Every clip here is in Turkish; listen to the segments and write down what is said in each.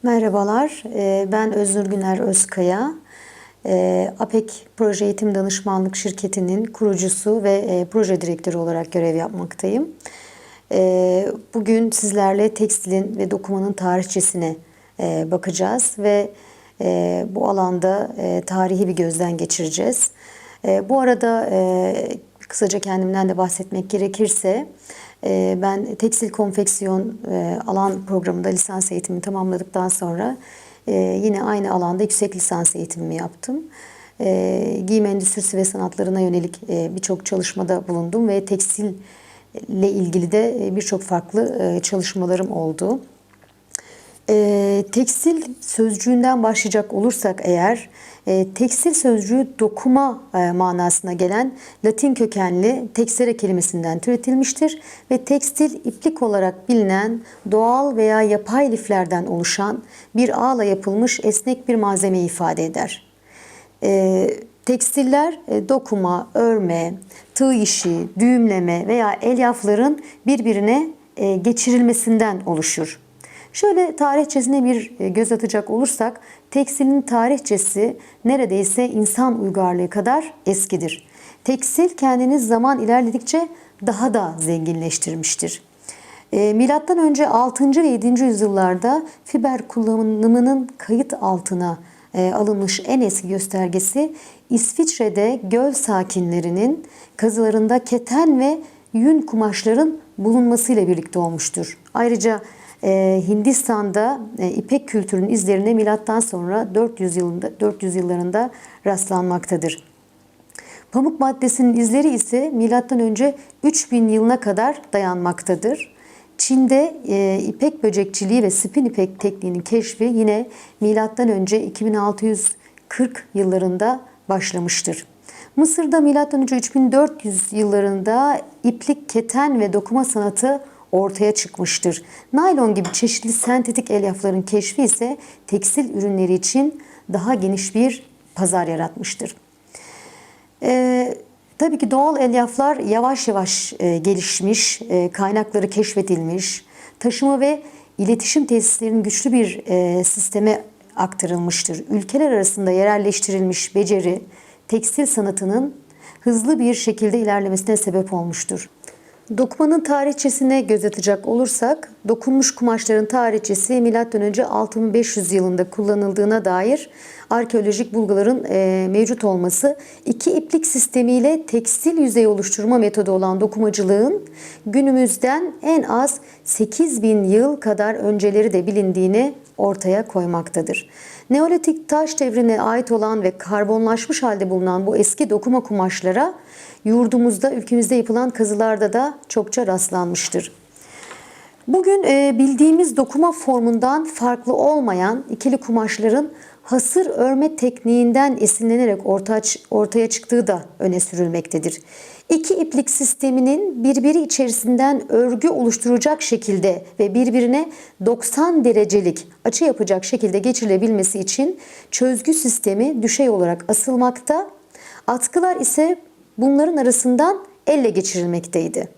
Merhabalar, ben Öznur Güner Özkaya. APEK Proje Eğitim Danışmanlık Şirketi'nin kurucusu ve proje direktörü olarak görev yapmaktayım. Bugün sizlerle tekstilin ve dokumanın tarihçesine bakacağız ve bu alanda tarihi bir gözden geçireceğiz. Bu arada kısaca kendimden de bahsetmek gerekirse, ben tekstil konfeksiyon alan programında lisans eğitimimi tamamladıktan sonra yine aynı alanda yüksek lisans eğitimimi yaptım. Giyim endüstrisi ve sanatlarına yönelik birçok çalışmada bulundum ve tekstille ilgili de birçok farklı çalışmalarım oldu. Tekstil sözcüğünden başlayacak olursak eğer, tekstil sözcüğü dokuma manasına gelen Latin kökenli texere kelimesinden türetilmiştir ve tekstil iplik olarak bilinen doğal veya yapay liflerden oluşan bir ağla yapılmış esnek bir malzemeyi ifade eder. Tekstiller dokuma, örme, tığ işi, düğümleme veya elyafların birbirine geçirilmesinden oluşur. Şöyle tarihçesine bir göz atacak olursak, tekstilin tarihçesi neredeyse insan uygarlığı kadar eskidir. Tekstil kendini zaman ilerledikçe daha da zenginleştirmiştir. Milattan önce 6. ve 7. yüzyıllarda fiber kullanımının kayıt altına alınmış en eski göstergesi İsviçre'de göl sakinlerinin kazılarında keten ve yün kumaşların bulunmasıyla birlikte olmuştur. Ayrıca Hindistan'da ipek kültürünün izlerine milattan sonra 400 yıllarında rastlanmaktadır. Pamuk maddesinin izleri ise milattan önce 3000 yılına kadar dayanmaktadır. Çin'de ipek böcekçiliği ve spin ipek tekniğinin keşfi yine milattan önce 2640 yıllarında başlamıştır. Mısır'da milattan önce 3400 yıllarında iplik, keten ve dokuma sanatı ortaya çıkmıştır. Naylon gibi çeşitli sentetik elyafların keşfi ise tekstil ürünleri için daha geniş bir pazar yaratmıştır. Tabii ki doğal elyaflar yavaş yavaş gelişmiş, kaynakları keşfedilmiş, taşıma ve iletişim tesislerinin güçlü bir sisteme aktarılmıştır. Ülkeler arasında yerelleştirilmiş beceri, tekstil sanatının hızlı bir şekilde ilerlemesine sebep olmuştur. Dokumanın tarihçesine göz atacak olursak, dokunmuş kumaşların tarihçesi M.Ö. 6500 yılında kullanıldığına dair arkeolojik bulguların mevcut olması, iki iplik sistemiyle tekstil yüzey oluşturma metodu olan dokumacılığın günümüzden en az 8000 yıl kadar önceleri de bilindiğini ortaya koymaktadır. Neolitik taş devrine ait olan ve karbonlaşmış halde bulunan bu eski dokuma kumaşlara yurdumuzda, ülkemizde yapılan kazılarda da çokça rastlanmıştır. Bugün bildiğimiz dokuma formundan farklı olmayan ikili kumaşların hasır örme tekniğinden esinlenerek ortaya çıktığı da öne sürülmektedir. İki iplik sisteminin birbiri içerisinden örgü oluşturacak şekilde ve birbirine 90 derecelik açı yapacak şekilde geçirilebilmesi için çözgü sistemi düşey olarak asılmakta, atkılar ise bunların arasından elle geçirilmekteydi.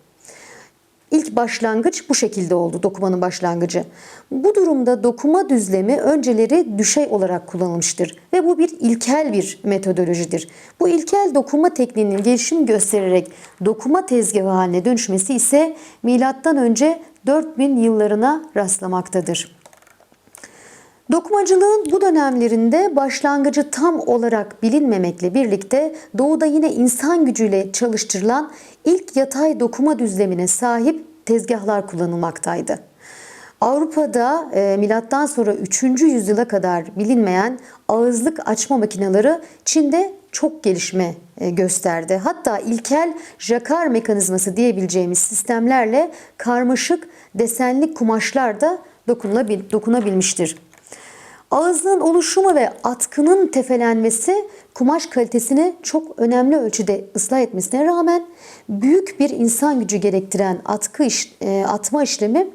İlk başlangıç bu şekilde oldu, dokumanın başlangıcı. Bu durumda dokuma düzlemi önceleri düşey olarak kullanılmıştır ve bu bir ilkel bir metodolojidir. Bu ilkel dokuma tekniğinin gelişim göstererek dokuma tezgahı haline dönüşmesi ise milattan önce 4000 yıllarına rastlamaktadır. Dokumacılığın bu dönemlerinde başlangıcı tam olarak bilinmemekle birlikte doğuda yine insan gücüyle çalıştırılan ilk yatay dokuma düzlemine sahip tezgahlar kullanılmaktaydı. Avrupa'da milattan sonra 3. yüzyıla kadar bilinmeyen ağızlık açma makineleri Çin'de çok gelişme gösterdi. Hatta ilkel jakar mekanizması diyebileceğimiz sistemlerle karmaşık desenli kumaşlar da dokunabilmiştir. Ağızlığın oluşumu ve atkının tefelenmesi kumaş kalitesini çok önemli ölçüde ıslah etmesine rağmen büyük bir insan gücü gerektiren atma işlemi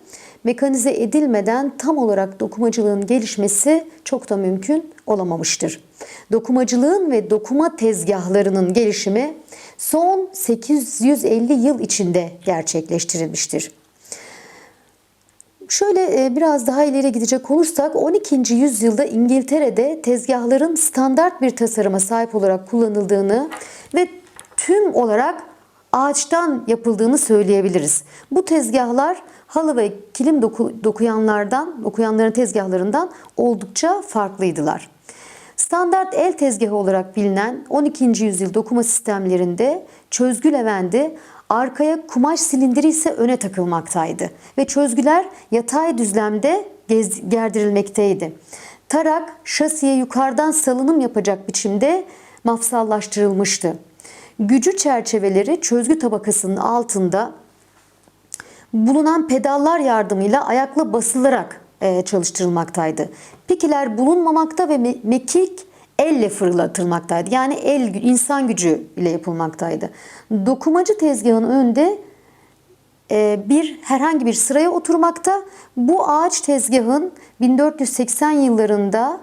mekanize edilmeden tam olarak dokumacılığın gelişmesi çok da mümkün olamamıştır. Dokumacılığın ve dokuma tezgahlarının gelişimi son 850 yıl içinde gerçekleştirilmiştir. Şöyle biraz daha ileri gidecek olursak 12. yüzyılda İngiltere'de tezgahların standart bir tasarıma sahip olarak kullanıldığını ve tüm olarak ağaçtan yapıldığını söyleyebiliriz. Bu tezgahlar halı ve kilim dokuyanların tezgahlarından oldukça farklıydılar. Standart el tezgahı olarak bilinen 12. yüzyıl dokuma sistemlerinde çözgü levendi, arkaya kumaş silindiri ise öne takılmaktaydı ve çözgüler yatay düzlemde gerdirilmekteydi. Tarak şasiye yukarıdan salınım yapacak biçimde mafsallaştırılmıştı. Gücü çerçeveleri çözgü tabakasının altında bulunan pedallar yardımıyla ayakla basılarak çalıştırılmaktaydı. Pikiler bulunmamakta ve mekik elle fırlatılmaktaydı. Yani insan gücü ile yapılmaktaydı. Dokumacı tezgahın önünde herhangi bir sıraya oturmakta. Bu ağaç tezgahın 1480 yıllarında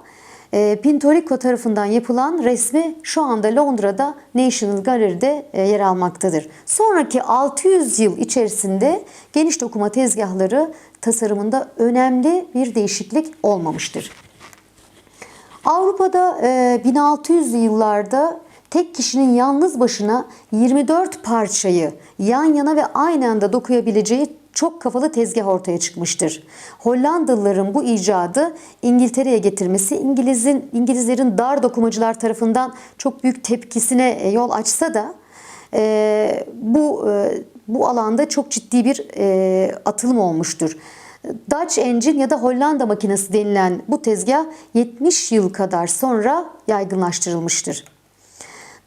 Pintorico tarafından yapılan resmi şu anda Londra'da National Gallery'de yer almaktadır. Sonraki 600 yıl içerisinde geniş dokuma tezgahları tasarımında önemli bir değişiklik olmamıştır. Avrupa'da 1600'lü yıllarda tek kişinin yalnız başına 24 parçayı yan yana ve aynı anda dokuyabileceği çok kafalı tezgah ortaya çıkmıştır. Hollandalıların bu icadı İngiltere'ye getirmesi İngilizlerin dar dokumacılar tarafından çok büyük tepkisine yol açsa da bu alanda çok ciddi bir atılım olmuştur. Dutch Engine ya da Hollanda makinesi denilen bu tezgah 70 yıl kadar sonra yaygınlaştırılmıştır.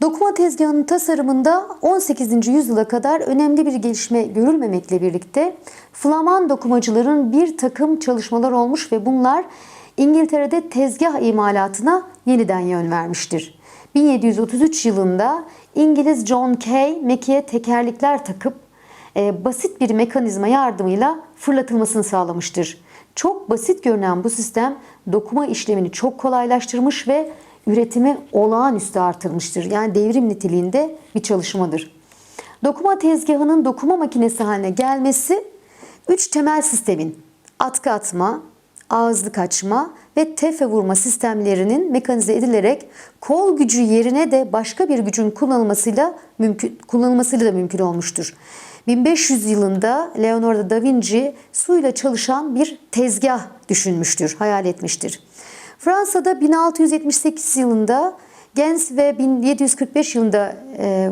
Dokuma tezgahının tasarımında 18. yüzyıla kadar önemli bir gelişme görülmemekle birlikte Flaman dokumacıların bir takım çalışmalar olmuş ve bunlar İngiltere'de tezgah imalatına yeniden yön vermiştir. 1733 yılında İngiliz John Kay mekiğe tekerlekler takıp basit bir mekanizma yardımıyla fırlatılmasını sağlamıştır. Çok basit görünen bu sistem dokuma işlemini çok kolaylaştırmış ve üretimi olağanüstü artırmıştır. Yani devrim niteliğinde bir çalışmadır. Dokuma tezgahının dokuma makinesi haline gelmesi 3 temel sistemin atkı atma, ağızlık açma ve tefe vurma sistemlerinin mekanize edilerek kol gücü yerine de başka bir gücün kullanılmasıyla da mümkün olmuştur. 1500 yılında Leonardo da Vinci suyla çalışan bir tezgah düşünmüştür, hayal etmiştir. Fransa'da 1678 yılında Gens ve 1745 yılında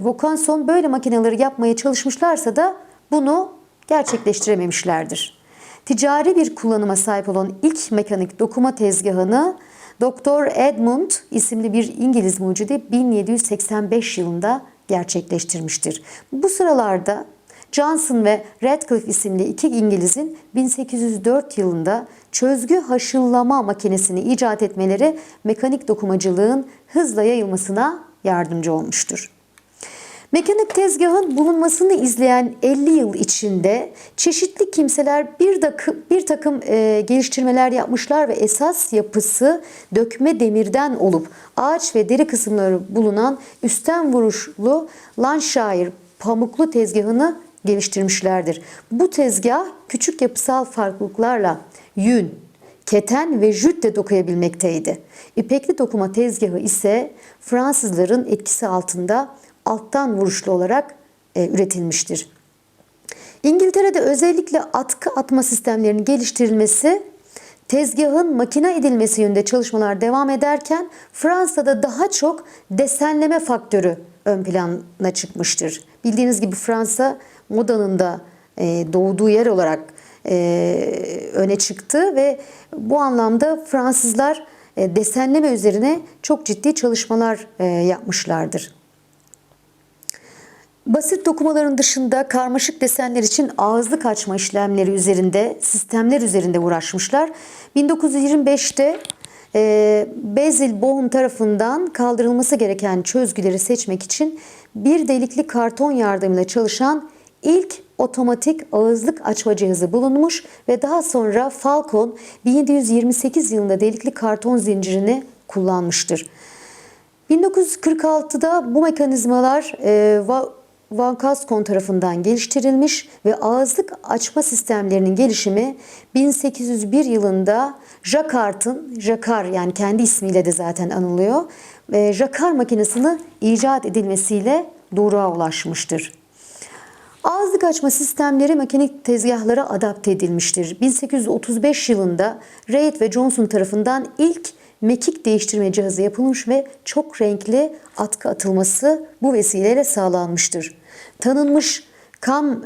Vaucanson böyle makineleri yapmaya çalışmışlarsa da bunu gerçekleştirememişlerdir. Ticari bir kullanıma sahip olan ilk mekanik dokuma tezgahını Dr. Edmund isimli bir İngiliz mucidi 1785 yılında gerçekleştirmiştir. Bu sıralarda Johnson ve Radcliffe isimli iki İngiliz'in 1804 yılında çözgü haşıllama makinesini icat etmeleri mekanik dokumacılığın hızla yayılmasına yardımcı olmuştur. Mekanik tezgahın bulunmasını izleyen 50 yıl içinde çeşitli kimseler bir takım geliştirmeler yapmışlar ve esas yapısı dökme demirden olup ağaç ve deri kısımları bulunan üstten vuruşlu Lancashire pamuklu tezgahını geliştirmişlerdir. Bu tezgah küçük yapısal farklılıklarla yün, keten ve jüt de dokuyabilmekteydi. İpekli dokuma tezgahı ise Fransızların etkisi altında alttan vuruşlu olarak üretilmiştir. İngiltere'de özellikle atkı atma sistemlerinin geliştirilmesi, tezgahın makine edilmesi yönünde çalışmalar devam ederken Fransa'da daha çok desenleme faktörü ön plana çıkmıştır. Bildiğiniz gibi Fransa modanın da doğduğu yer olarak öne çıktı ve bu anlamda Fransızlar desenleme üzerine çok ciddi çalışmalar yapmışlardır. Basit dokumaların dışında karmaşık desenler için ağızlık açma işlemleri üzerinde, sistemler üzerinde uğraşmışlar. 1925'te Basil Bohm tarafından kaldırılması gereken çözgüleri seçmek için bir delikli karton yardımıyla çalışan ilk otomatik ağızlık açma cihazı bulunmuş ve daha sonra Falcon 1728 yılında delikli karton zincirini kullanmıştır. 1946'da bu mekanizmalar van Cascon tarafından geliştirilmiş ve ağızlık açma sistemlerinin gelişimi 1801 yılında Jacquard'ın, Jacquard yani kendi ismiyle de zaten anılıyor, Jacquard makinesini icat edilmesiyle doğruğa ulaşmıştır. Ağızlık açma sistemleri makinelik tezgahlara adapte edilmiştir. 1835 yılında Reid ve Johnson tarafından ilk mekik değiştirme cihazı yapılmış ve çok renkli atkı atılması bu vesileyle sağlanmıştır. Tanınmış kam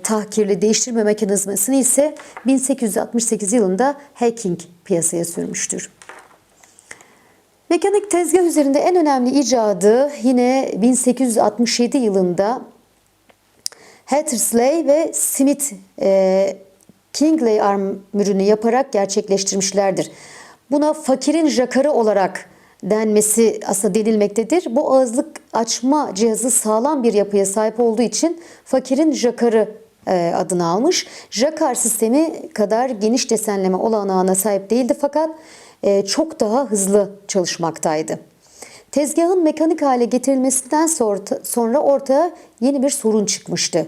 tahkirli değiştirme mekanizmasını ise 1868 yılında Hacking piyasaya sürmüştür. Mekanik tezgah üzerinde en önemli icadı yine 1867 yılında Hattersley ve Smith Kingley armürünü yaparak gerçekleştirmişlerdir. Buna fakirin jakarı olarak denmesi aslında denilmektedir. Bu ağızlık açma cihazı sağlam bir yapıya sahip olduğu için fakirin jakarı adını almış. Jacquard sistemi kadar geniş desenleme olanağına sahip değildi fakat çok daha hızlı çalışmaktaydı. Tezgahın mekanik hale getirilmesinden sonra ortaya yeni bir sorun çıkmıştı.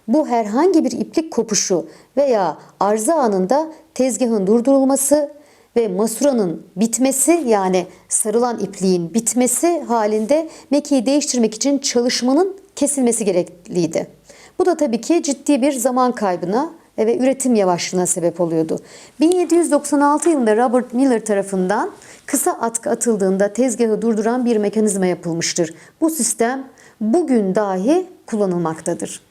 Bu herhangi bir iplik kopuşu veya arıza anında tezgahın durdurulması ve masuranın bitmesi yani sarılan ipliğin bitmesi halinde mekiği değiştirmek için çalışmanın kesilmesi gerekliydi. Bu da tabii ki ciddi bir zaman kaybına ve üretim yavaşlığına sebep oluyordu. 1796 yılında Robert Miller tarafından kısa atkı atıldığında tezgahı durduran bir mekanizma yapılmıştır. Bu sistem bugün dahi kullanılmaktadır.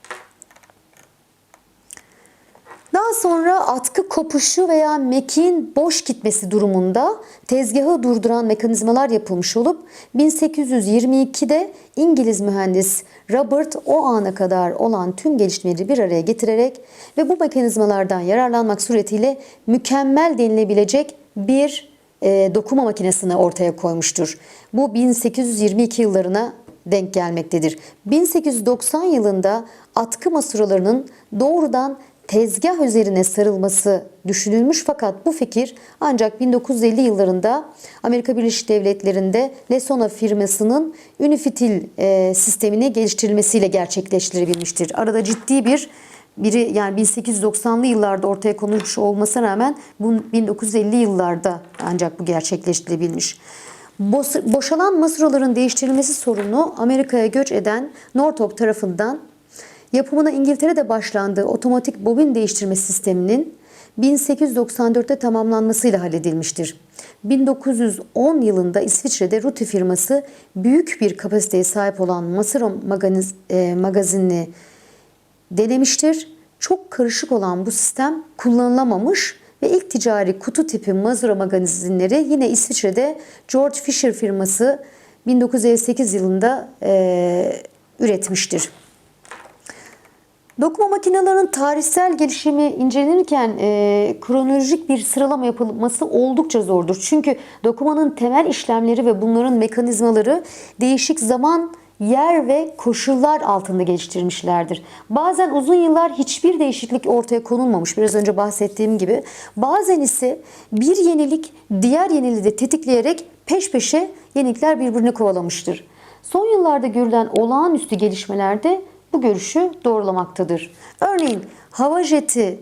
Daha sonra atkı kopuşu veya mekiğin boş gitmesi durumunda tezgahı durduran mekanizmalar yapılmış olup 1822'de İngiliz mühendis Robert o ana kadar olan tüm gelişmeleri bir araya getirerek ve bu mekanizmalardan yararlanmak suretiyle mükemmel denilebilecek bir dokuma makinesini ortaya koymuştur. Bu 1822 yıllarına denk gelmektedir. 1890 yılında atkı masuralarının doğrudan tezgah üzerine sarılması düşünülmüş fakat bu fikir ancak 1950 yıllarında Amerika Birleşik Devletleri'nde Lesona firmasının Unifitil sistemini geliştirilmesiyle gerçekleştirilebilmiştir. Arada ciddi biri yani 1890'lı yıllarda ortaya konulmuş olmasına rağmen bu 1950 yıllarda ancak bu gerçekleştirilebilmiş. Boşalan masuraların değiştirilmesi sorunu Amerika'ya göç eden Northrop tarafından yapımına İngiltere'de başlandığı otomatik bobin değiştirme sisteminin 1894'te tamamlanmasıyla halledilmiştir. 1910 yılında İsviçre'de Ruti firması büyük bir kapasiteye sahip olan masura magazinini denemiştir. Çok karışık olan bu sistem kullanılamamış ve ilk ticari kutu tipi masura magazinleri yine İsviçre'de George Fisher firması 1958 yılında üretmiştir. Dokuma makinelerinin tarihsel gelişimi incelenirken kronolojik bir sıralama yapılması oldukça zordur. Çünkü dokumanın temel işlemleri ve bunların mekanizmaları değişik zaman, yer ve koşullar altında geliştirilmişlerdir. Bazen uzun yıllar hiçbir değişiklik ortaya konulmamış. Biraz önce bahsettiğim gibi. Bazen ise bir yenilik diğer yeniliği de tetikleyerek peş peşe yenilikler birbirini kovalamıştır. Son yıllarda görülen olağanüstü gelişmelerde bu görüşü doğrulamaktadır. Örneğin hava jeti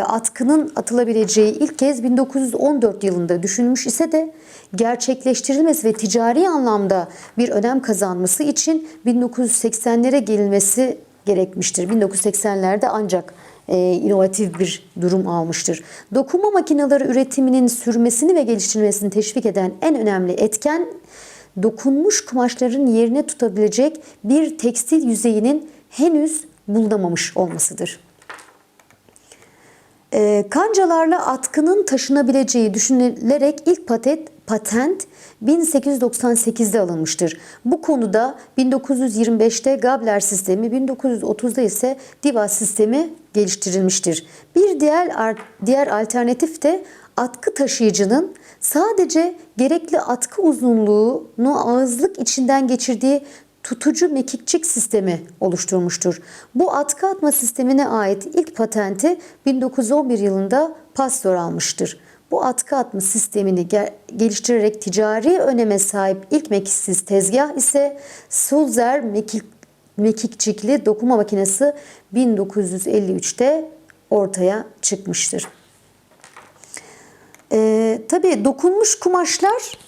atkının atılabileceği ilk kez 1914 yılında düşünülmüş ise de gerçekleştirilmesi ve ticari anlamda bir önem kazanması için 1980'lere gelinmesi gerekmiştir. 1980'lerde ancak inovatif bir durum almıştır. Dokuma makineleri üretiminin sürmesini ve geliştirilmesini teşvik eden en önemli etken dokunmuş kumaşların yerini tutabilecek bir tekstil yüzeyinin henüz bulunamamış olmasıdır. Kancalarla atkının taşınabileceği düşünülerek ilk patent 1898'de alınmıştır. Bu konuda 1925'te Gabler sistemi, 1930'da ise Diva sistemi geliştirilmiştir. Bir diğer alternatif de atkı taşıyıcının sadece gerekli atkı uzunluğunu ağızlık içinden geçirdiği tutucu mekikçik sistemi oluşturmuştur. Bu atkı atma sistemine ait ilk patenti 1911 yılında Pasteur almıştır. Bu atkı atma sistemini geliştirerek ticari öneme sahip ilk mekiksiz tezgah ise Sulzer mekikçikli dokuma makinesi 1953'te ortaya çıkmıştır. Tabii dokunmuş kumaşlar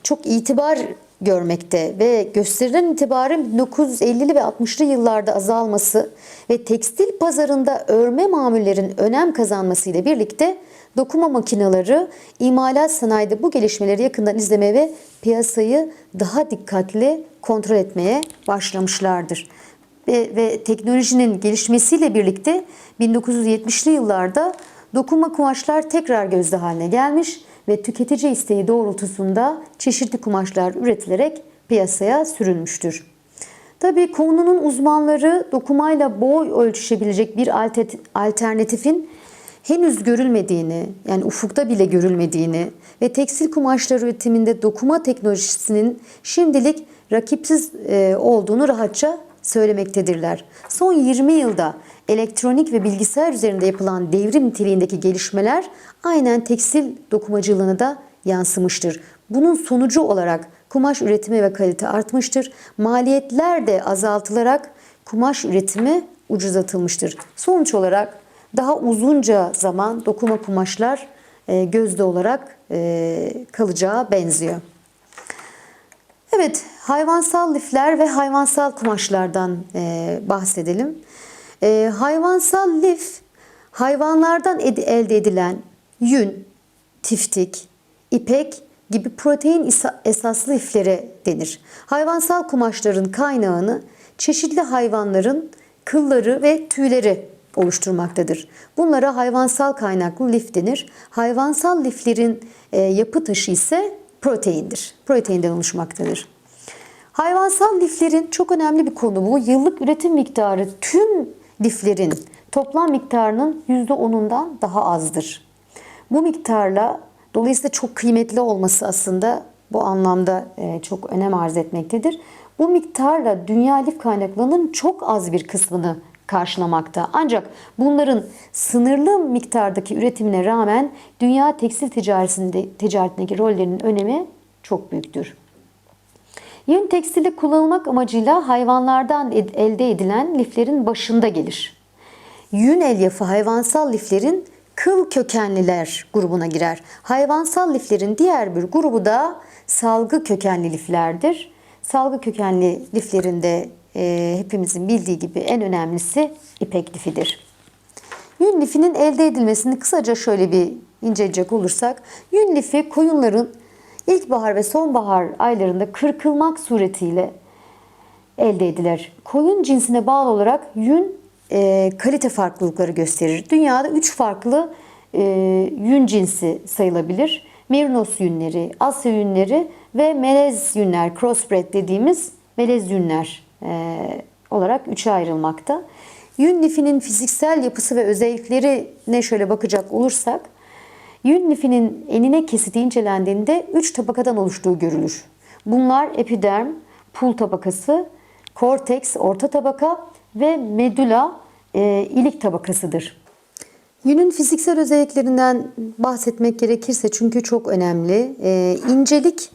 çok itibar görmekte ve gösterilen itibarın 1950'li ve 60'lı yıllarda azalması ve tekstil pazarında örme mamullerin önem kazanmasıyla birlikte dokuma makineleri imalat sanayide bu gelişmeleri yakından izlemeye ve piyasayı daha dikkatli kontrol etmeye başlamışlardır. Ve teknolojinin gelişmesiyle birlikte 1970'li yıllarda dokuma kumaşlar tekrar gözde haline gelmiş ve tüketici isteği doğrultusunda çeşitli kumaşlar üretilerek piyasaya sürülmüştür. Tabii konunun uzmanları dokumayla boy ölçüşebilecek bir alternatifin henüz görülmediğini, yani ufukta bile görülmediğini ve tekstil kumaşlar üretiminde dokuma teknolojisinin şimdilik rakipsiz olduğunu rahatça söylemektedirler. Son 20 yılda elektronik ve bilgisayar üzerinde yapılan devrim niteliğindeki gelişmeler aynen tekstil dokumacılığına da yansımıştır. Bunun sonucu olarak kumaş üretimi ve kalite artmıştır. Maliyetler de azaltılarak kumaş üretimi ucuzlatılmıştır. Sonuç olarak daha uzunca zaman dokuma kumaşlar gözde olarak kalacağı benziyor. Evet, hayvansal lifler ve hayvansal kumaşlardan bahsedelim. Hayvansal lif, hayvanlardan elde edilen yün, tiftik, ipek gibi protein esaslı liflere denir. Hayvansal kumaşların kaynağını çeşitli hayvanların kılları ve tüyleri oluşturmaktadır. Bunlara hayvansal kaynaklı lif denir. Hayvansal liflerin yapı taşı ise proteindir. Proteinden oluşmaktadır. Hayvansal liflerin çok önemli bir konu bu. Yıllık üretim miktarı tüm liflerin toplam miktarının %10'undan daha azdır. Bu miktarla dolayısıyla çok kıymetli olması aslında bu anlamda çok önem arz etmektedir. Bu miktarla dünya lif kaynaklarının çok az bir kısmını karşılamakta. Ancak bunların sınırlı miktardaki üretimine rağmen dünya tekstil ticaretindeki rollerinin önemi çok büyüktür. Yün tekstilde kullanılmak amacıyla hayvanlardan elde edilen liflerin başında gelir. Yün elyafı hayvansal liflerin kıl kökenliler grubuna girer. Hayvansal liflerin diğer bir grubu da salgı kökenli liflerdir. Salgı kökenli liflerinde hepimizin bildiği gibi en önemlisi ipek lifidir. Yün lifinin elde edilmesini kısaca şöyle bir inceleyecek olursak, yün lifi koyunların ilkbahar ve sonbahar aylarında kırkılmak suretiyle elde edilir. Koyun cinsine bağlı olarak yün kalite farklılıkları gösterir. Dünyada 3 farklı yün cinsi sayılabilir. Merinos yünleri, Asya yünleri ve melez yünler, crossbred dediğimiz melez yünler olarak 3'e ayrılmakta. Yün lifinin fiziksel yapısı ve özelliklerine şöyle bakacak olursak, yün lifinin enine kesiti incelendiğinde 3 tabakadan oluştuğu görülür. Bunlar epiderm, pul tabakası, korteks, orta tabaka ve medula, ilik tabakasıdır. Yünün fiziksel özelliklerinden bahsetmek gerekirse çünkü çok önemli. İncelik,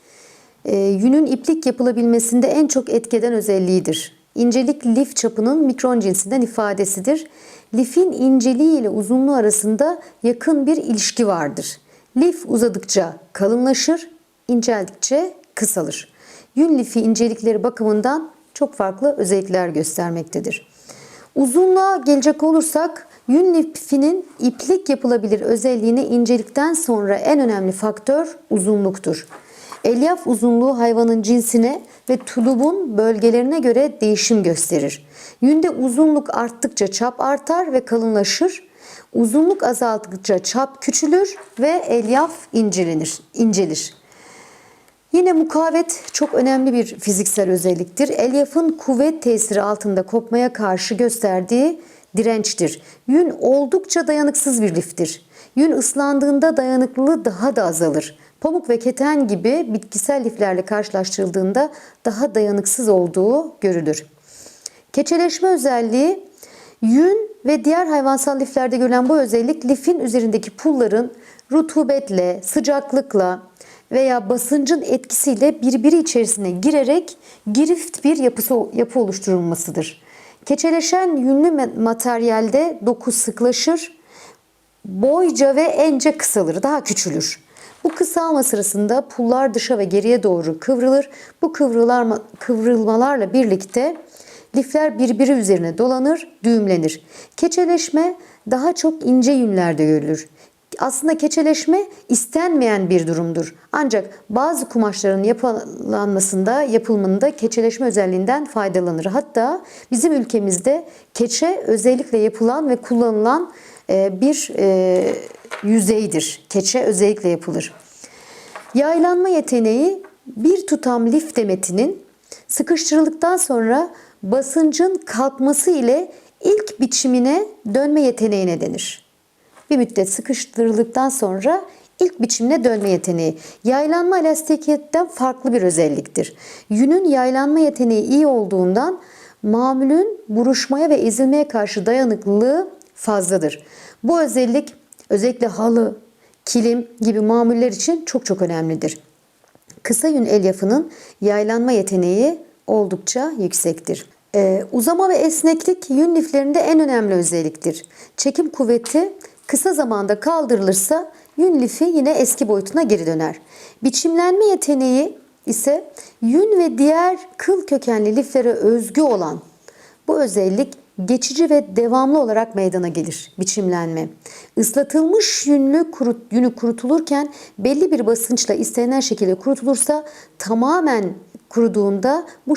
yünün iplik yapılabilmesinde en çok etki eden özelliğidir. İncelik lif çapının mikron cinsinden ifadesidir. Lifin inceliği ile uzunluğu arasında yakın bir ilişki vardır. Lif uzadıkça kalınlaşır, inceldikçe kısalır. Yün lifi incelikleri bakımından çok farklı özellikler göstermektedir. Uzunluğa gelecek olursak, yün lifinin iplik yapılabilir özelliğine incelikten sonra en önemli faktör uzunluktur. Elyaf uzunluğu hayvanın cinsine ve tulubun bölgelerine göre değişim gösterir. Yünde uzunluk arttıkça çap artar ve kalınlaşır. Uzunluk azaldıkça çap küçülür ve elyaf incelir. Yine mukavemet çok önemli bir fiziksel özelliktir. Elyafın kuvvet tesiri altında kopmaya karşı gösterdiği dirençtir. Yün oldukça dayanıksız bir liftir. Yün ıslandığında dayanıklılığı daha da azalır. Pamuk ve keten gibi bitkisel liflerle karşılaştırıldığında daha dayanıksız olduğu görülür. Keçeleşme özelliği, yün ve diğer hayvansal liflerde görülen bu özellik lifin üzerindeki pulların rutubetle, sıcaklıkla veya basıncın etkisiyle birbiri içerisine girerek girift bir yapı oluşturulmasıdır. Keçeleşen yünlü materyalde doku sıklaşır, boyca ve ence kısalır, daha küçülür. Bu kısalma sırasında pullar dışa ve geriye doğru kıvrılır. Bu kıvrılmalarla birlikte lifler birbiri üzerine dolanır, düğümlenir. Keçeleşme daha çok ince yünlerde görülür. Aslında keçeleşme istenmeyen bir durumdur. Ancak bazı kumaşların yapılımında keçeleşme özelliğinden faydalanır. Hatta bizim ülkemizde keçe özellikle yapılan ve kullanılan bir yüzeydir. Keçe özellikle yapılır. Yaylanma yeteneği bir tutam lif demetinin sıkıştırıldıktan sonra basıncın kalkması ile ilk biçimine dönme yeteneğine denir. Bir müddet sıkıştırıldıktan sonra ilk biçimine dönme yeteneği. Yaylanma elastikiyetten farklı bir özelliktir. Yünün yaylanma yeteneği iyi olduğundan mamulün buruşmaya ve ezilmeye karşı dayanıklılığı fazladır. Bu özellik özellikle halı, kilim gibi mamuller için çok önemlidir. Kısa yün elyafının yaylanma yeteneği oldukça yüksektir. Uzama ve esneklik yün liflerinde en önemli özelliktir. Çekim kuvveti kısa zamanda kaldırılırsa yün lifi yine eski boyutuna geri döner. Biçimlenme yeteneği ise yün ve diğer kıl kökenli liflere özgü olan bu özellik geçici ve devamlı olarak meydana gelir. Biçimlenme. Islatılmış yünü kurutulurken belli bir basınçla istenilen şekilde kurutulursa tamamen kuruduğunda bu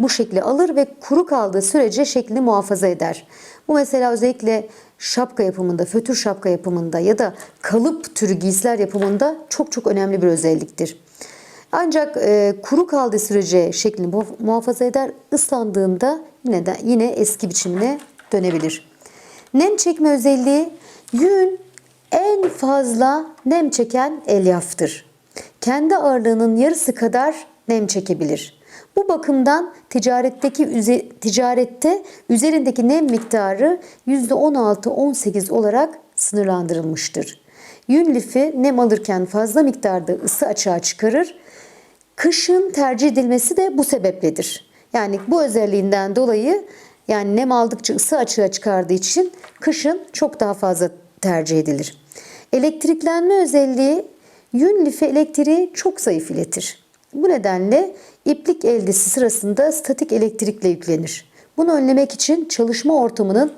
şekli alır ve kuru kaldığı sürece şeklini muhafaza eder. Bu mesela özellikle şapka yapımında, fötür şapka yapımında ya da kalıp türü giysiler yapımında çok önemli bir özelliktir. Ancak kuru kaldığı sürece şeklini muhafaza eder, ıslandığında yine eski biçimine dönebilir. Nem çekme özelliği, yün en fazla nem çeken elyaftır. Kendi ağırlığının yarısı kadar nem çekebilir. Bu bakımdan ticarette üzerindeki nem miktarı %16-18 olarak sınırlandırılmıştır. Yün lifi nem alırken fazla miktarda ısı açığa çıkarır. Kışın tercih edilmesi de bu sebepledir. Yani bu özelliğinden dolayı yani nem aldıkça ısı açığa çıkardığı için kışın çok daha fazla tercih edilir. Elektriklenme özelliği, yün lifi elektriği çok zayıf iletir. Bu nedenle iplik eldesi sırasında statik elektrikle yüklenir. Bunu önlemek için çalışma ortamının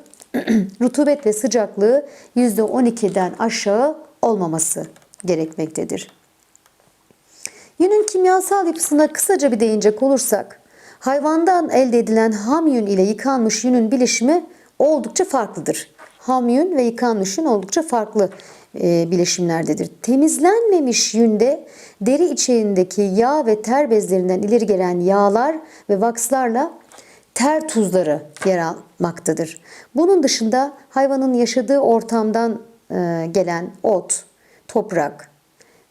rutubet ve sıcaklığı %12'den aşağı olmaması gerekmektedir. Yünün kimyasal yapısına kısaca bir değinecek olursak, hayvandan elde edilen ham yün ile yıkanmış yünün bileşimi oldukça farklıdır. Ham yün ve yıkanmış yün oldukça farklı bileşimlerdedir. Temizlenmemiş yünde deri içerisindeki yağ ve ter bezlerinden ileri gelen yağlar ve vakslarla ter tuzları yer almaktadır. Bunun dışında hayvanın yaşadığı ortamdan gelen ot, toprak,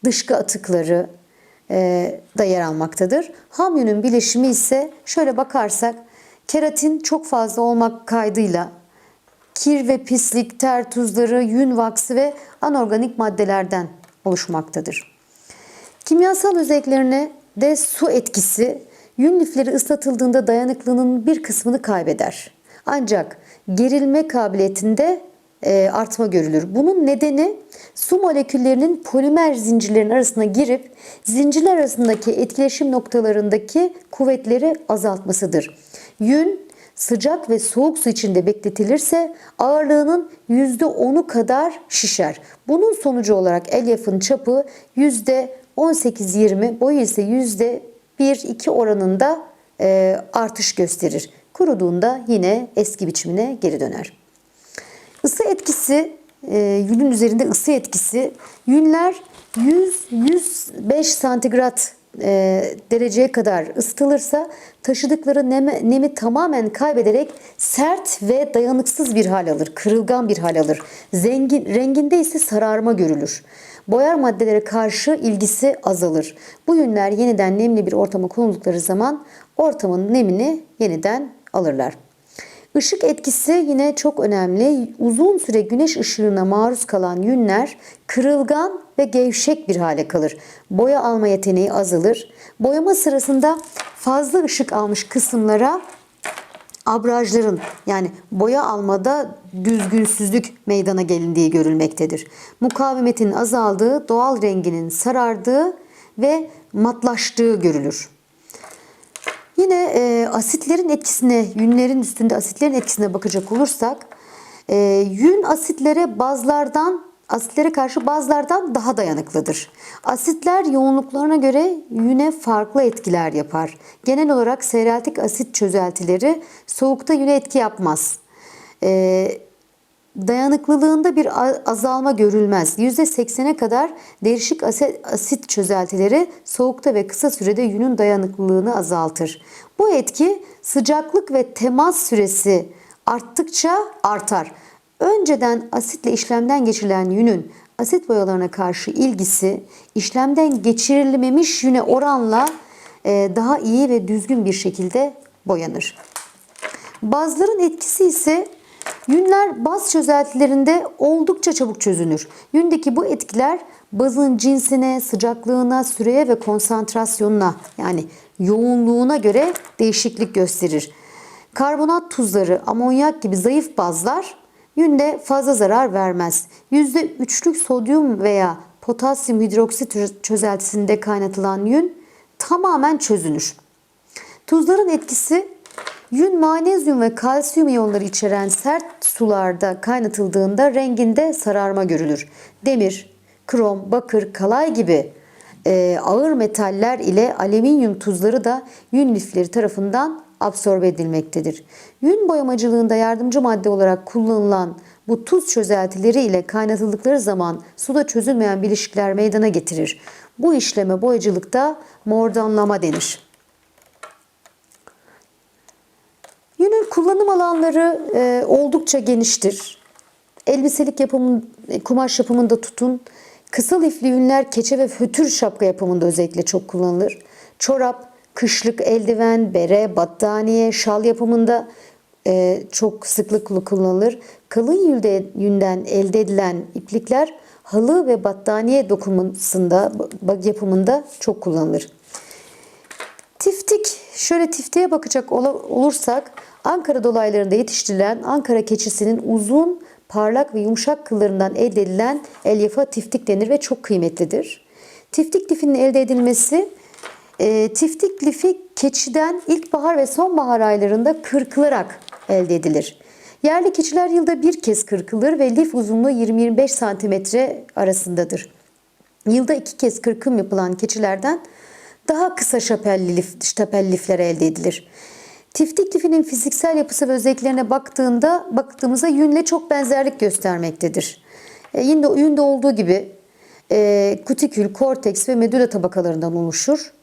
dışkı atıkları da yer almaktadır. Ham yünün bileşimi ise şöyle bakarsak keratin çok fazla olmak kaydıyla kir ve pislik, ter tuzları, yün vaksı ve anorganik maddelerden oluşmaktadır. Kimyasal özelliklerine de su etkisi, yün lifleri ıslatıldığında dayanıklılığının bir kısmını kaybeder. Ancak gerilme kabiliyetinde artma görülür. Bunun nedeni su moleküllerinin polimer zincirlerin arasına girip zincirler arasındaki etkileşim noktalarındaki kuvvetleri azaltmasıdır. Yün sıcak ve soğuk su içinde bekletilirse ağırlığının %10'u kadar şişer. Bunun sonucu olarak elyafın çapı %18-20, boyu ise %1-2 oranında artış gösterir. Kuruduğunda yine eski biçimine geri döner. Isı etkisi, yünün üzerinde ısı etkisi, yünler 100-105 santigrat dereceye kadar ısıtılırsa taşıdıkları nemi tamamen kaybederek sert ve dayanıksız bir hal alır, kırılgan bir hal alır. Renginde ise sararma görülür. Boyar maddelere karşı ilgisi azalır. Bu yünler yeniden nemli bir ortama konuldukları zaman ortamın nemini yeniden alırlar. Işık etkisi yine çok önemli. Uzun süre güneş ışığına maruz kalan yünler kırılgan ve gevşek bir hale kalır. Boya alma yeteneği azalır. Boyama sırasında fazla ışık almış kısımlara abrajların, yani boya almada düzgünsüzlük meydana gelindiği görülmektedir. Mukavemetin azaldığı, doğal renginin sarardığı ve matlaştığı görülür. Yine asitlerin etkisine, yünlerin üstünde asitlerin etkisine bakacak olursak, yün asitlere karşı bazlardan daha dayanıklıdır. Asitler yoğunluklarına göre yüne farklı etkiler yapar. Genel olarak seyreltik asit çözeltileri soğukta yüne etki yapmaz. Dayanıklılığında bir azalma görülmez. %80'e kadar değişik asit çözeltileri soğukta ve kısa sürede yünün dayanıklılığını azaltır. Bu etki sıcaklık ve temas süresi arttıkça artar. Önceden asitle işlemden geçirilen yünün asit boyalarına karşı ilgisi işlemden geçirilmemiş yüne oranla daha iyi ve düzgün bir şekilde boyanır. Bazların etkisi ise yünler baz çözeltilerinde oldukça çabuk çözünür. Yündeki bu etkiler bazın cinsine, sıcaklığına, süreye ve konsantrasyonuna, yani yoğunluğuna göre değişiklik gösterir. Karbonat tuzları, amonyak gibi zayıf bazlar yünde fazla zarar vermez. %3'lük sodyum veya potasyum hidroksit çözeltisinde kaynatılan yün tamamen çözünür. Tuzların etkisi, yün manezyum ve kalsiyum iyonları içeren sert sularda kaynatıldığında renginde sararma görülür. Demir, krom, bakır, kalay gibi ağır metaller ile alüminyum tuzları da yün lifleri tarafından absorbe edilmektedir. Yün boyamacılığında yardımcı madde olarak kullanılan bu tuz çözeltileri ile kaynatıldıkları zaman suda çözülmeyen bileşikler meydana getirir. Bu işleme boyacılıkta mordanlama denir. Yünün kullanım alanları oldukça geniştir. Elbiselik kumaş yapımında tutun, kısa lifli yünler keçe ve fötür şapka yapımında özellikle çok kullanılır. Çorap, kışlık eldiven, bere, battaniye, şal yapımında çok sıklıkla kullanılır. Kalın yünden elde edilen iplikler halı ve battaniye dokumasında, yapımında çok kullanılır. Tiftik, şöyle tiftiğe bakacak olursak, Ankara dolaylarında yetiştirilen Ankara keçisinin uzun, parlak ve yumuşak kıllarından elde edilen elyafa tiftik denir ve çok kıymetlidir. Tiftik lifinin elde edilmesi, tiftik lifi keçiden ilkbahar ve sonbahar aylarında kırkılarak elde edilir. Yerli keçiler yılda bir kez kırkılır ve lif uzunluğu 20-25 cm arasındadır. Yılda 2 kez kırkım yapılan keçilerden daha kısa şapel lifler elde edilir. Tiftik lifinin fiziksel yapısı ve özelliklerine baktığımızda yünle çok benzerlik göstermektedir. Yünde olduğu gibi kutikül, korteks ve medula tabakalarından oluşur.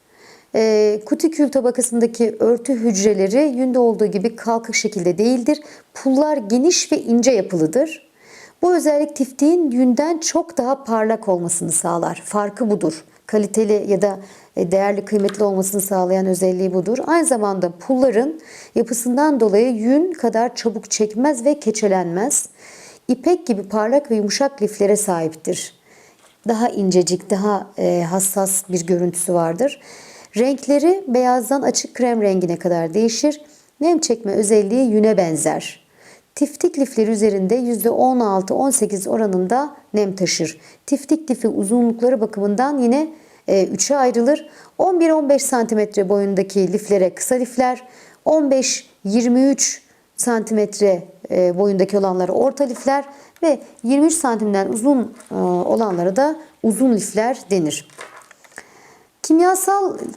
Kutikül tabakasındaki örtü hücreleri yünde olduğu gibi kalkık şekilde değildir. Pullar geniş ve ince yapılıdır. Bu özellik tiftiğin yünden çok daha parlak olmasını sağlar. Farkı budur. Kaliteli ya da değerli, kıymetli olmasını sağlayan özelliği budur. Aynı zamanda pulların yapısından dolayı yün kadar çabuk çekmez ve keçelenmez. İpek gibi parlak ve yumuşak liflere sahiptir. Daha incecik, daha hassas bir görüntüsü vardır. Renkleri beyazdan açık krem rengine kadar değişir. Nem çekme özelliği yüne benzer. Tiftik lifleri üzerinde %16-18 oranında nem taşır. Tiftik lifi uzunlukları bakımından yine 3'e ayrılır. 11-15 cm boyundaki liflere kısa lifler, 15-23 cm boyundaki olanlara orta lifler ve 23 santimden uzun olanlara da uzun lifler denir.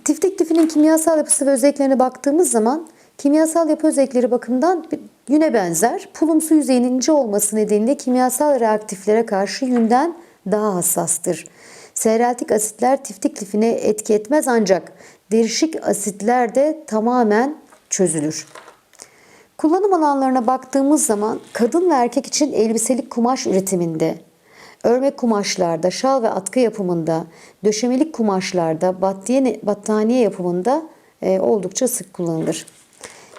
Tiftik lifinin kimyasal yapısı ve özelliklerine baktığımız zaman kimyasal yapı özellikleri bakımından yüne benzer. Pulumsu yüzeyin ince olması nedeniyle kimyasal reaktiflere karşı yünden daha hassastır. Seyreltik asitler tiftik lifine etki etmez ancak derişik asitler de tamamen çözülür. Kullanım alanlarına baktığımız zaman kadın ve erkek için elbiselik kumaş üretiminde, örmek kumaşlarda, şal ve atkı yapımında, döşemelik kumaşlarda, battaniye yapımında oldukça sık kullanılır.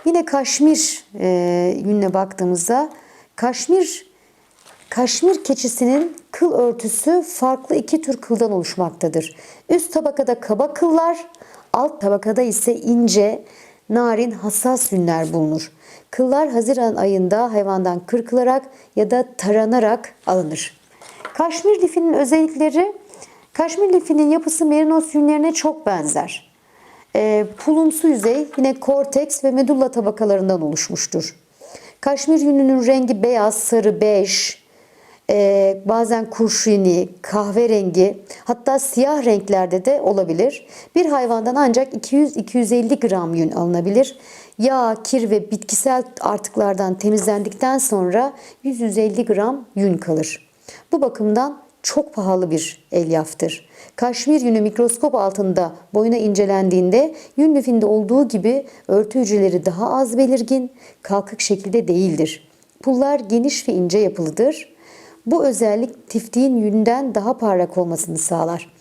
Yine kaşmir yününe baktığımızda kaşmir keçisinin kıl örtüsü farklı iki tür kıldan oluşmaktadır. Üst tabakada kaba kıllar, alt tabakada ise ince, narin, hassas yünler bulunur. Kıllar Haziran ayında hayvandan kırkılarak ya da taranarak alınır. Kaşmir lifinin özellikleri, kaşmir lifinin yapısı merinos yünlerine çok benzer. Pulumsu yüzey yine korteks ve medulla tabakalarından oluşmuştur. Kaşmir yününün rengi beyaz, sarı, bej, bazen kurşuni, kahverengi, hatta siyah renklerde de olabilir. Bir hayvandan ancak 200-250 gram yün alınabilir. Yağ, kir ve bitkisel artıklardan temizlendikten sonra 100-150 gram yün kalır. Bu bakımdan çok pahalı bir elyaftır. Kaşmir yünü mikroskop altında boyuna incelendiğinde yün lifinde olduğu gibi örtü hücreleri daha az belirgin, kalkık şekilde değildir. Pullar geniş ve ince yapılıdır. Bu özellik tiftiğin yünden daha parlak olmasını sağlar.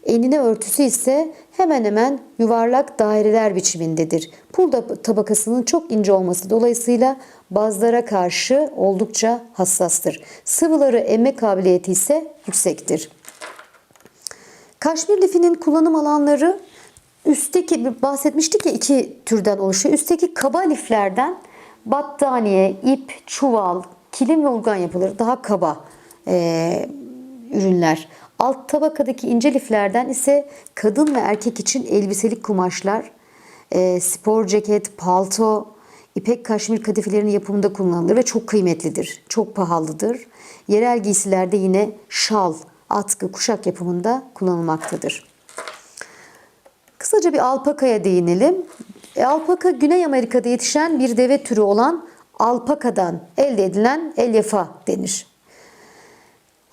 Enine örtüsü ise hemen hemen yuvarlak daireler biçimindedir. Pul tabakasının çok ince olması dolayısıyla bazlara karşı oldukça hassastır. Sıvıları emme kabiliyeti ise yüksektir. Kaşmir lifinin kullanım alanları üstteki bahsetmiştik ya iki türden oluşuyor. Üstteki kaba liflerden battaniye, ip, çuval, kilim ve urgan yapılır. Daha kaba ürünler. Alt tabakadaki ince liflerden ise kadın ve erkek için elbiselik kumaşlar, spor ceket, palto, ipek kaşmir kadifelerinin yapımında kullanılır ve çok kıymetlidir. Çok pahalıdır. Yerel giysilerde yine şal, atkı, kuşak yapımında kullanılmaktadır. Kısaca bir alpakaya değinelim. Alpaka Güney Amerika'da yetişen bir deve türü olan alpakadan elde edilen elyafa denir.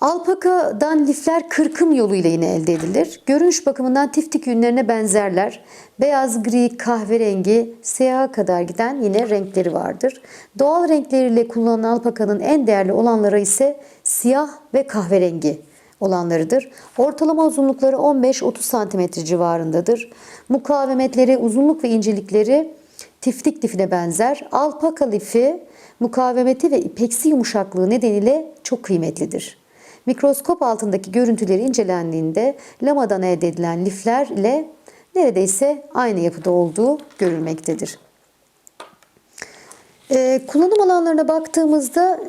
Alpakadan lifler kırkım yoluyla yine elde edilir. Görünüş bakımından tiftik yünlerine benzerler. Beyaz, gri, kahverengi, siyaha kadar giden yine renkleri vardır. Doğal renkleriyle kullanılan alpakanın en değerli olanları ise siyah ve kahverengi olanlarıdır. Ortalama uzunlukları 15-30 cm civarındadır. Mukavemetleri, uzunluk ve incelikleri tiftik lifine benzer. Alpaka lifi mukavemeti ve ipeksi yumuşaklığı nedeniyle çok kıymetlidir. Mikroskop altındaki görüntüleri incelendiğinde lamadan elde edilen liflerle neredeyse aynı yapıda olduğu görülmektedir. Kullanım alanlarına baktığımızda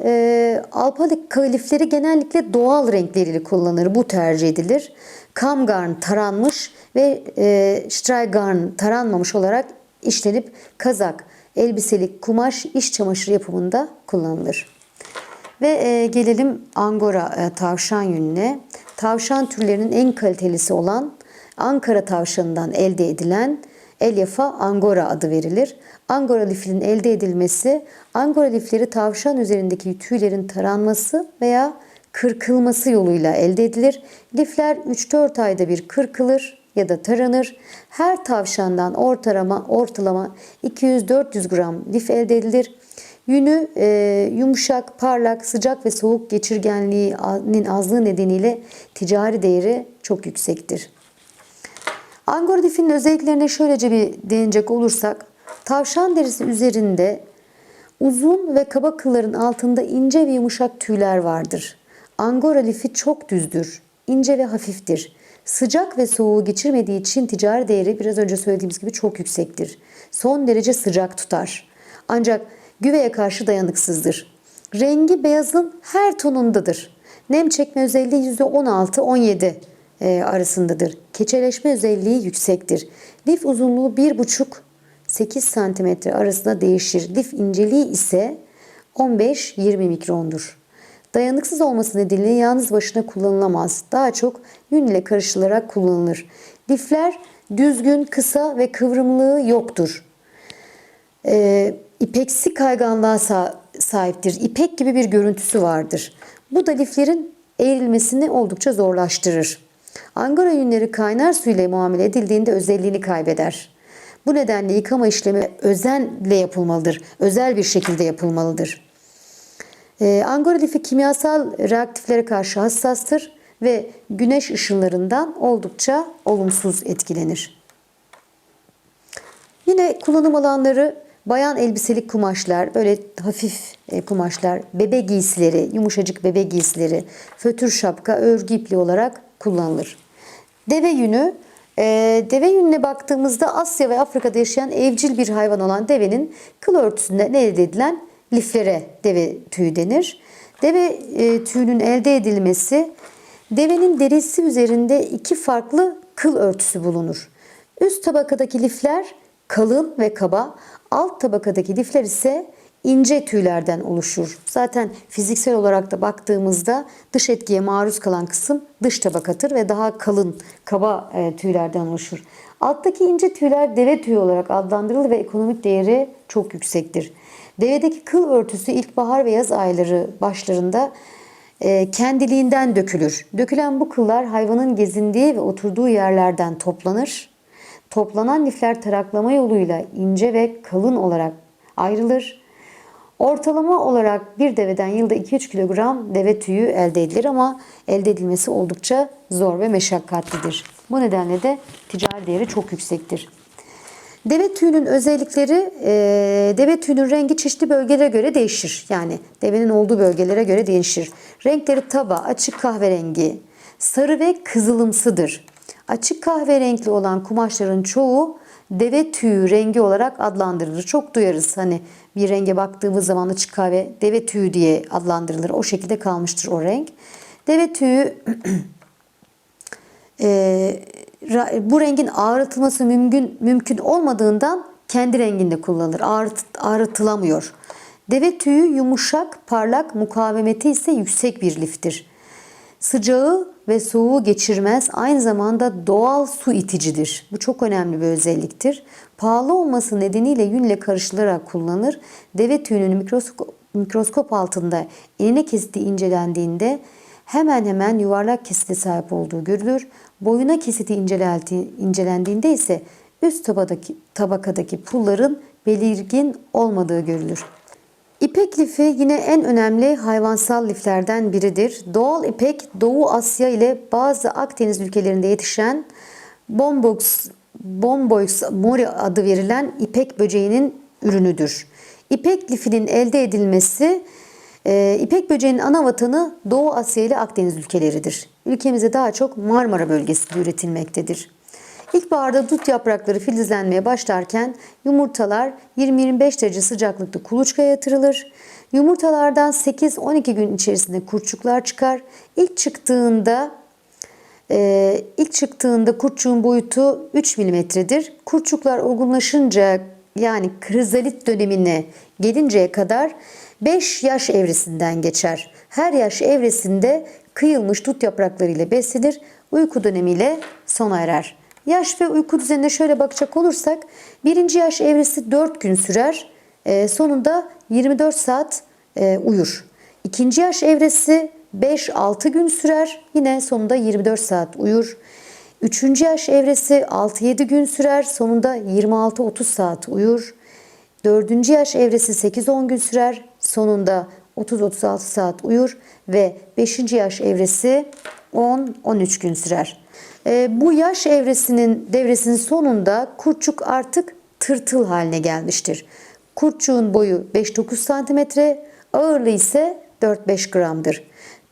alpaka lifleri genellikle doğal renkleriyle kullanılır. Bu tercih edilir. Kamgarn taranmış ve Streigarn taranmamış olarak işlenip kazak, elbiselik, kumaş, iş çamaşırı yapımında kullanılır. Ve gelelim Angora tavşan yününe. Tavşan türlerinin en kalitelisi olan Ankara tavşanından elde edilen elyafa Angora adı verilir. Angora lifinin elde edilmesi, Angora lifleri tavşan üzerindeki tüylerin taranması veya kırkılması yoluyla elde edilir. Lifler 3-4 ayda bir kırkılır ya da taranır. Her tavşandan ortalama 200-400 gram lif elde edilir. Yünü yumuşak, parlak, sıcak ve soğuk geçirgenliğinin azlığı nedeniyle ticari değeri çok yüksektir. Angora lifinin özelliklerine şöylece bir değinecek olursak, tavşan derisi üzerinde uzun ve kaba kılların altında ince ve yumuşak tüyler vardır. Angora lifi çok düzdür, ince ve hafiftir. Sıcak ve soğuğu geçirmediği için ticari değeri biraz önce söylediğimiz gibi çok yüksektir. Son derece sıcak tutar. Ancak güveye karşı dayanıksızdır. Rengi beyazın her tonundadır. Nem çekme özelliği %16-17 arasındadır. Keçeleşme özelliği yüksektir. Lif uzunluğu 1,5-8 cm arasında değişir. Lif inceliği ise 15-20 mikrondur. Dayanıksız olması nedeniyle yalnız başına kullanılamaz. Daha çok yün ile karıştırılarak kullanılır. Lifler düzgün, kısa ve kıvrımlığı yoktur. İpeksi kayganlığa sahiptir. İpek gibi bir görüntüsü vardır. Bu da liflerin eğrilmesini oldukça zorlaştırır. Angora yünleri kaynar su ile muamele edildiğinde özelliğini kaybeder. Bu nedenle yıkama işlemi özenle yapılmalıdır. Özel bir şekilde yapılmalıdır. Angora lifi kimyasal reaktiflere karşı hassastır ve güneş ışınlarından oldukça olumsuz etkilenir. Yine kullanım alanları bayan elbiselik kumaşlar, böyle hafif kumaşlar, bebe giysileri, yumuşacık bebe giysileri, fötür şapka, örgü ipliği olarak kullanılır. Deve yünü, deve yününe baktığımızda Asya ve Afrika'da yaşayan evcil bir hayvan olan devenin kıl örtüsünden elde edilen liflere deve tüyü denir. Deve tüyünün elde edilmesi, devenin derisi üzerinde iki farklı kıl örtüsü bulunur. Üst tabakadaki lifler kalın ve kaba, alt tabakadaki lifler ise ince tüylerden oluşur. Zaten fiziksel olarak da baktığımızda dış etkiye maruz kalan kısım dış tabakadır ve daha kalın, kaba tüylerden oluşur. Alttaki ince tüyler deve tüyü olarak adlandırılır ve ekonomik değeri çok yüksektir. Devedeki kıl örtüsü ilkbahar ve yaz ayları başlarında kendiliğinden dökülür. Dökülen bu kıllar hayvanın gezindiği ve oturduğu yerlerden toplanır. Toplanan lifler taraklama yoluyla ince ve kalın olarak ayrılır. Ortalama olarak bir deveden yılda 2-3 kilogram deve tüyü elde edilir ama elde edilmesi oldukça zor ve meşakkatlidir. Bu nedenle de ticari değeri çok yüksektir. Deve tüyünün özellikleri, deve tüyünün rengi çeşitli bölgelere göre değişir. Yani devenin olduğu bölgelere göre değişir. Renkleri taba, açık kahverengi, sarı ve kızılımsıdır. Açık kahverengi olan kumaşların çoğu deve tüyü rengi olarak adlandırılır. Çok duyarız hani bir renge baktığımız zaman açık kahve deve tüyü diye adlandırılır. O şekilde kalmıştır o renk. Deve tüyü bu rengin ağrıtılması mümkün olmadığından kendi renginde kullanılır. Ağrıtılamıyor. Deve tüyü yumuşak, parlak, mukavemeti ise yüksek bir liftir. Sıcağı ve soğuğu geçirmez, aynı zamanda doğal su iticidir. Bu çok önemli bir özelliktir. Pahalı olması nedeniyle yünle karıştırılarak kullanılır. Deve tüyünün mikroskop altında enine kesiti incelendiğinde hemen hemen yuvarlak kesite sahip olduğu görülür. Boyuna kesiti incelendiğinde ise üst tabakadaki pulların belirgin olmadığı görülür. İpek lifi yine en önemli hayvansal liflerden biridir. Doğal ipek Doğu Asya ile bazı Akdeniz ülkelerinde yetişen Bombox mori adı verilen ipek böceğinin ürünüdür. İpek lifinin elde edilmesi, İpek böceğinin ana vatanı Doğu Asya ile Akdeniz ülkeleridir. Ülkemizde daha çok Marmara bölgesinde üretilmektedir. İlkbaharda dut yaprakları filizlenmeye başlarken yumurtalar 20-25 derece sıcaklıkta kuluçkaya yatırılır. Yumurtalardan 8-12 gün içerisinde kurtçuklar çıkar. İlk çıktığında kurtçuğun boyutu 3 milimetredir. Kurtçuklar olgunlaşınca yani krizalit dönemine gelinceye kadar 5 yaş evresinden geçer. Her yaş evresinde kıyılmış dut yaprakları ile beslenir. Uyku dönemiyle sona erer. Yaş ve uyku düzenine şöyle bakacak olursak birinci yaş evresi 4 gün sürer. Sonunda 24 saat uyur. İkinci yaş evresi 5-6 gün sürer. Yine sonunda 24 saat uyur. Üçüncü yaş evresi 6-7 gün sürer. Sonunda 26-30 saat uyur. Dördüncü yaş evresi 8-10 gün sürer. Sonunda 30-36 saat uyur. Ve 5. yaş evresi 10-13 gün sürer. Bu yaş devresinin sonunda kurtçuk artık tırtıl haline gelmiştir. Kurtçuğun boyu 5-9 cm, ağırlığı ise 4-5 gramdır.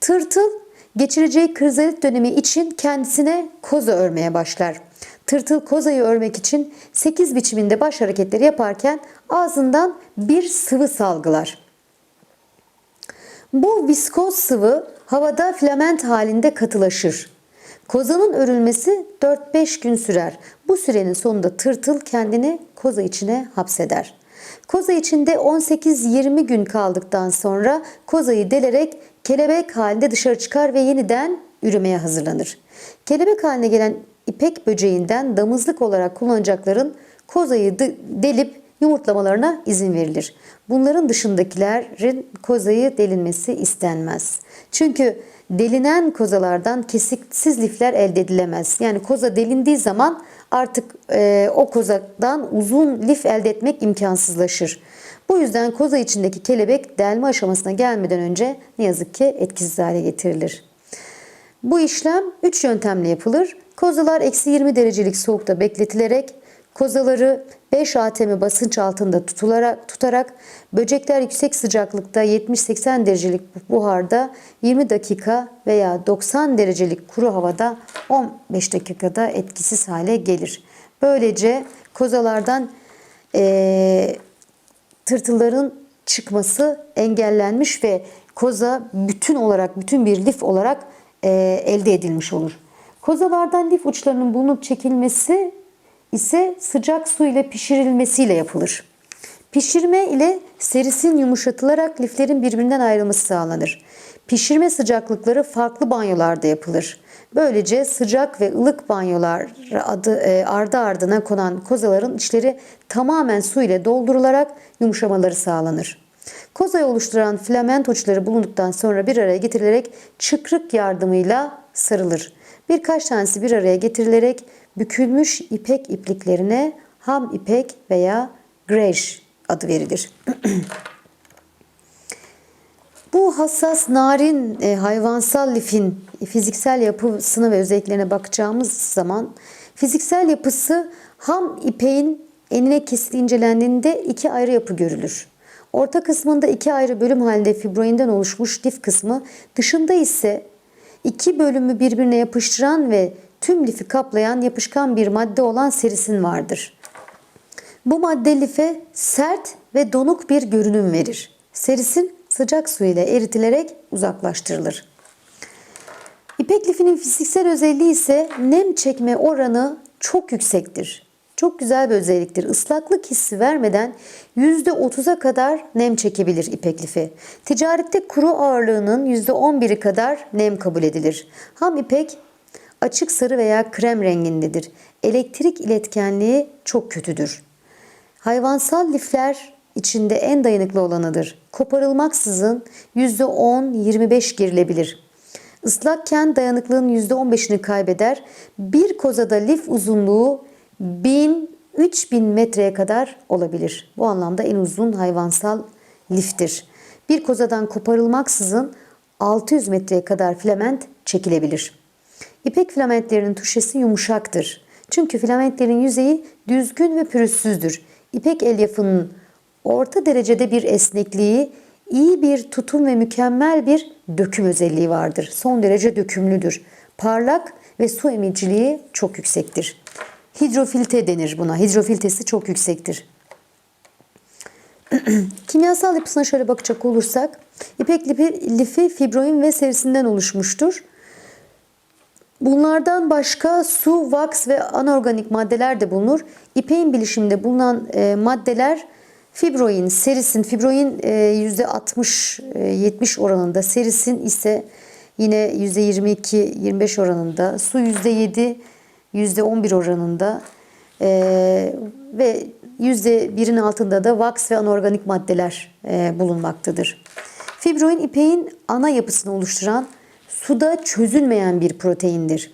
Tırtıl geçireceği krizalit dönemi için kendisine koza örmeye başlar. Tırtıl kozayı örmek için 8 biçiminde baş hareketleri yaparken ağzından bir sıvı salgılar. Bu viskoz sıvı havada filament halinde katılaşır. Kozanın örülmesi 4-5 gün sürer. Bu sürenin sonunda tırtıl kendini koza içine hapseder. Koza içinde 18-20 gün kaldıktan sonra kozayı delerek kelebek halinde dışarı çıkar ve yeniden üremeye hazırlanır. Kelebek haline gelen ipek böceğinden damızlık olarak kullanacakların kozayı delip yumurtlamalarına izin verilir. Bunların dışındakilerin kozayı delinmesi istenmez. Çünkü delinen kozalardan kesiksiz lifler elde edilemez. Yani koza delindiği zaman artık o kozadan uzun lif elde etmek imkansızlaşır. Bu yüzden koza içindeki kelebek delme aşamasına gelmeden önce ne yazık ki etkisiz hale getirilir. Bu işlem 3 yöntemle yapılır. Kozalar -20 derecelik soğukta bekletilerek kozaları 5 atm basınç altında tutarak böcekler yüksek sıcaklıkta 70-80 derecelik buharda 20 dakika veya 90 derecelik kuru havada 15 dakikada etkisiz hale gelir. Böylece kozalardan tırtılların çıkması engellenmiş ve koza bütün bir lif olarak elde edilmiş olur. Kozalardan lif uçlarının bulunup çekilmesi ise sıcak su ile pişirilmesiyle yapılır. Pişirme ile serisin yumuşatılarak liflerin birbirinden ayrılması sağlanır. Pişirme sıcaklıkları farklı banyolarda yapılır. Böylece sıcak ve ılık banyolar ardı ardına konan kozaların içleri tamamen su ile doldurularak yumuşamaları sağlanır. Kozayı oluşturan filament uçları bulunduktan sonra bir araya getirilerek çıkrık yardımıyla sarılır. Birkaç tanesi bir araya getirilerek bükülmüş ipek ipliklerine ham ipek veya grej adı verilir. Bu hassas, narin hayvansal lifin fiziksel yapısına ve özelliklerine bakacağımız zaman fiziksel yapısı ham ipeğin enine kesiti incelendiğinde iki ayrı yapı görülür. Orta kısmında iki ayrı bölüm halinde fibroinden oluşmuş lif kısmı, dışında ise iki bölümü birbirine yapıştıran ve tüm lifi kaplayan yapışkan bir madde olan serisin vardır. Bu madde life sert ve donuk bir görünüm verir. Serisin sıcak su ile eritilerek uzaklaştırılır. İpek lifinin fiziksel özelliği ise nem çekme oranı çok yüksektir. Çok güzel bir özelliktir. Islaklık hissi vermeden %30'a kadar nem çekebilir ipek lifi. Ticarette kuru ağırlığının %11'i kadar nem kabul edilir. Ham ipek açık sarı veya krem rengindedir. Elektrik iletkenliği çok kötüdür. Hayvansal lifler içinde en dayanıklı olanıdır. Koparılmaksızın %10-25 gerilebilir. Islakken dayanıklılığın %15'ini kaybeder. Bir kozada lif uzunluğu 1000-3000 metreye kadar olabilir. Bu anlamda en uzun hayvansal liftir. Bir kozadan koparılmaksızın 600 metreye kadar filament çekilebilir. İpek filamentlerinin tuşesi yumuşaktır. Çünkü filamentlerin yüzeyi düzgün ve pürüzsüzdür. İpek elyafının orta derecede bir esnekliği, iyi bir tutum ve mükemmel bir döküm özelliği vardır. Son derece dökümlüdür. Parlak ve su emiciliği çok yüksektir. Hidrofilte denir buna. Hidrofiltesi çok yüksektir. Kimyasal yapısına şöyle bakacak olursak, ipek lifi fibroin ve serisinden oluşmuştur. Bunlardan başka su, vaks ve anorganik maddeler de bulunur. İpeğin bilişiminde bulunan maddeler fibroin, serisin, fibroin %60-70 oranında, serisin ise yine %22-25 oranında, su %7-11 oranında ve %1'in altında da vaks ve anorganik maddeler bulunmaktadır. Fibroin ipeğin ana yapısını oluşturan suda çözülmeyen bir proteindir.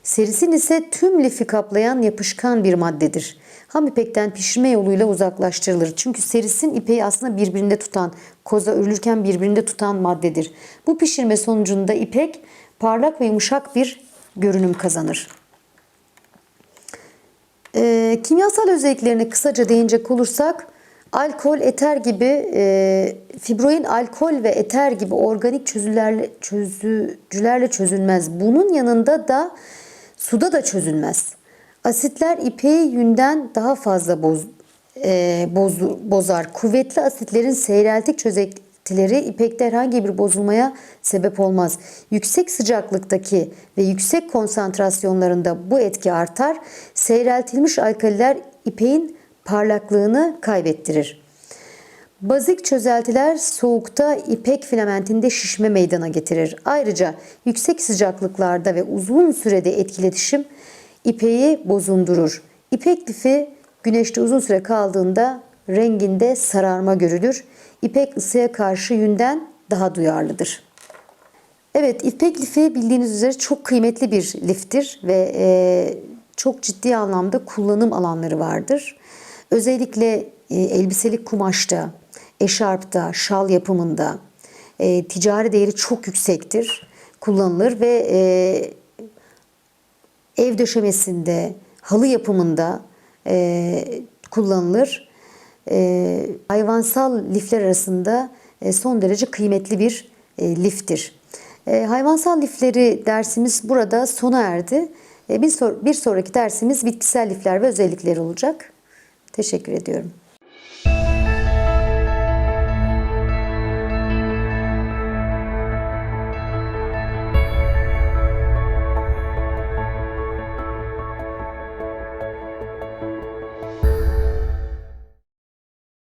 Serisin ise tüm lifi kaplayan yapışkan bir maddedir. Ham ipekten pişirme yoluyla uzaklaştırılır. Çünkü serisin ipeği aslında birbirinde tutan, koza örülürken birbirinde tutan maddedir. Bu pişirme sonucunda ipek parlak ve yumuşak bir görünüm kazanır. Kimyasal özelliklerine kısaca değinecek olursak, alkol, eter gibi fibroin alkol ve eter gibi organik çözücülerle çözülmez. Bunun yanında da suda da çözülmez. Asitler ipeği yünden daha fazla bozar. Kuvvetli asitlerin seyreltik çözeltileri ipekte herhangi bir bozulmaya sebep olmaz. Yüksek sıcaklıktaki ve yüksek konsantrasyonlarında bu etki artar. Seyreltilmiş alkaliler ipeğin parlaklığını kaybettirir. Bazik çözeltiler soğukta ipek filamentinde şişme meydana getirir. Ayrıca yüksek sıcaklıklarda ve uzun sürede etkileşim ipeği bozundurur. İpek lifi güneşte uzun süre kaldığında renginde sararma görülür. İpek ısıya karşı yünden daha duyarlıdır. Evet, ipek lifi bildiğiniz üzere çok kıymetli bir liftir ve çok ciddi anlamda kullanım alanları vardır. Özellikle elbiselik kumaşta, eşarpta, şal yapımında ticari değeri çok yüksektir, kullanılır ve ev döşemesinde, halı yapımında kullanılır. Hayvansal lifler arasında son derece kıymetli bir liftir. Hayvansal lifleri dersimiz burada sona erdi. Bir sonraki dersimiz bitkisel lifler ve özellikleri olacak. Teşekkür ediyorum.